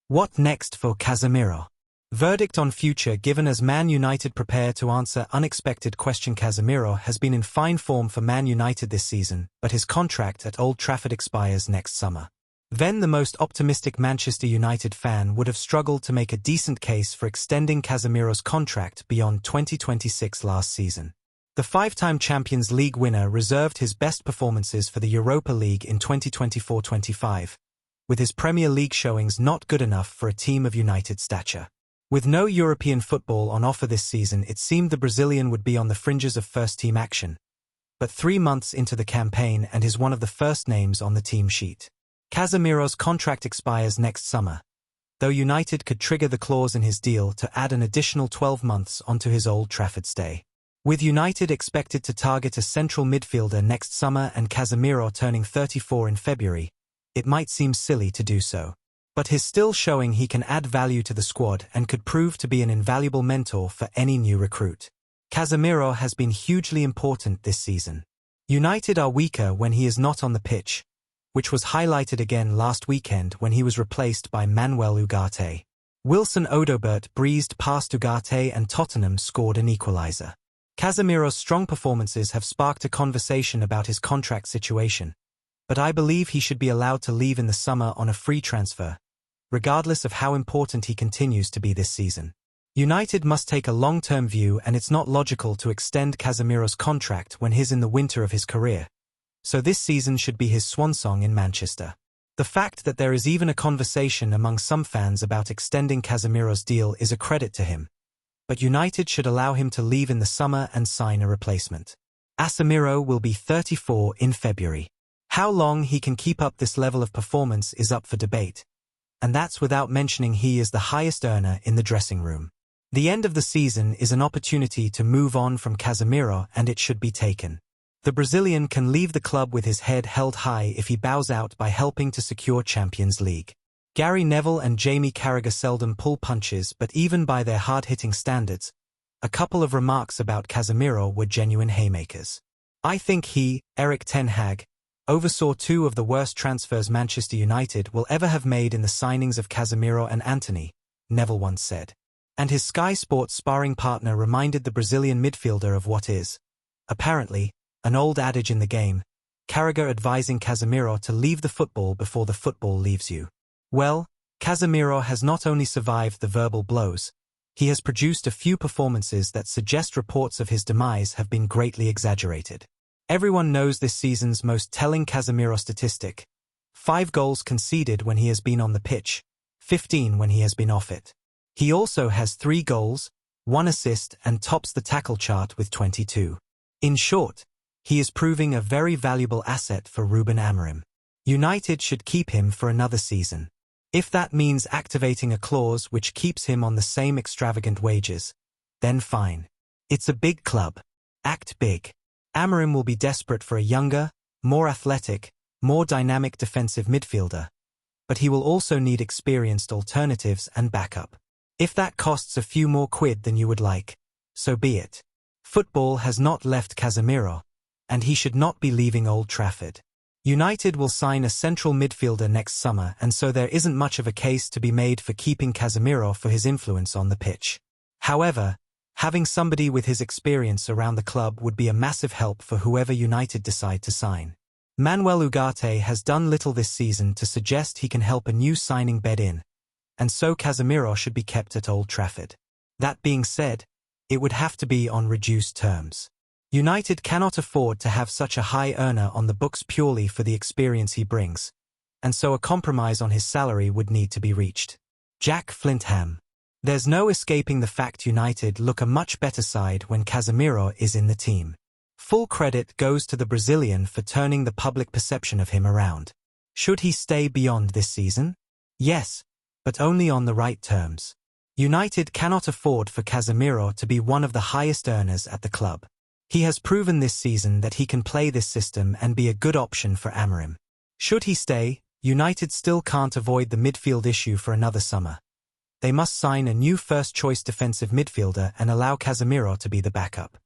What next for Casemiro? Verdict on future given as Man United prepare to answer unexpected question. Casemiro has been in fine form for Man United this season, but his contract at Old Trafford expires next summer. Then the most optimistic Manchester United fan would have struggled to make a decent case for extending Casemiro's contract beyond 2026 last season. The five-time Champions League winner reserved his best performances for the Europa League in 2024-25, with his Premier League showings not good enough for a team of United stature. With no European football on offer this season, it seemed the Brazilian would be on the fringes of first-team action. But 3 months into the campaign and is one of the first names on the team sheet. Casemiro's contract expires next summer, though United could trigger the clause in his deal to add an additional 12 months onto his Old Trafford stay. With United expected to target a central midfielder next summer and Casemiro turning 34 in February, it might seem silly to do so. But he's still showing he can add value to the squad and could prove to be an invaluable mentor for any new recruit. Casemiro has been hugely important this season. United are weaker when he is not on the pitch, which was highlighted again last weekend when he was replaced by Manuel Ugarte. Wilson Odobert breezed past Ugarte and Tottenham scored an equalizer. Casemiro's strong performances have sparked a conversation about his contract situation, but I believe he should be allowed to leave in the summer on a free transfer, regardless of how important he continues to be this season. United must take a long-term view, and it's not logical to extend Casemiro's contract when he's in the winter of his career, so this season should be his swan song in Manchester. The fact that there is even a conversation among some fans about extending Casemiro's deal is a credit to him, but United should allow him to leave in the summer and sign a replacement. Casemiro will be 34 in February. How long he can keep up this level of performance is up for debate, and that's without mentioning he is the highest earner in the dressing room. The end of the season is an opportunity to move on from Casemiro, and it should be taken. The Brazilian can leave the club with his head held high if he bows out by helping to secure Champions League. Gary Neville and Jamie Carragher seldom pull punches, but even by their hard-hitting standards, a couple of remarks about Casemiro were genuine haymakers. I think he, Erik ten Hag, oversaw 2 of the worst transfers Manchester United will ever have made in the signings of Casemiro and Antony, Neville once said. And his Sky Sports sparring partner reminded the Brazilian midfielder of what is, apparently, an old adage in the game, Carragher advising Casemiro to leave the football before the football leaves you. Well, Casemiro has not only survived the verbal blows, he has produced a few performances that suggest reports of his demise have been greatly exaggerated. Everyone knows this season's most telling Casemiro statistic: 5 goals conceded when he has been on the pitch, 15 when he has been off it. He also has 3 goals, 1 assist and tops the tackle chart with 22. In short, he is proving a very valuable asset for Ruben Amorim. United should keep him for another season. If that means activating a clause which keeps him on the same extravagant wages, then fine. It's a big club. Act big. Amorim will be desperate for a younger, more athletic, more dynamic defensive midfielder, but he will also need experienced alternatives and backup. If that costs a few more quid than you would like, so be it. Football has not left Casemiro, and he should not be leaving Old Trafford. United will sign a central midfielder next summer, and so there isn't much of a case to be made for keeping Casemiro for his influence on the pitch. However, having somebody with his experience around the club would be a massive help for whoever United decide to sign. Manuel Ugarte has done little this season to suggest he can help a new signing bed in, and so Casemiro should be kept at Old Trafford. That being said, it would have to be on reduced terms. United cannot afford to have such a high earner on the books purely for the experience he brings, and so a compromise on his salary would need to be reached. Jack Flintham. There's no escaping the fact United look a much better side when Casemiro is in the team. Full credit goes to the Brazilian for turning the public perception of him around. Should he stay beyond this season? Yes, but only on the right terms. United cannot afford for Casemiro to be one of the highest earners at the club. He has proven this season that he can play this system and be a good option for Amorim. Should he stay, United still can't avoid the midfield issue for another summer. They must sign a new first-choice defensive midfielder and allow Casemiro to be the backup.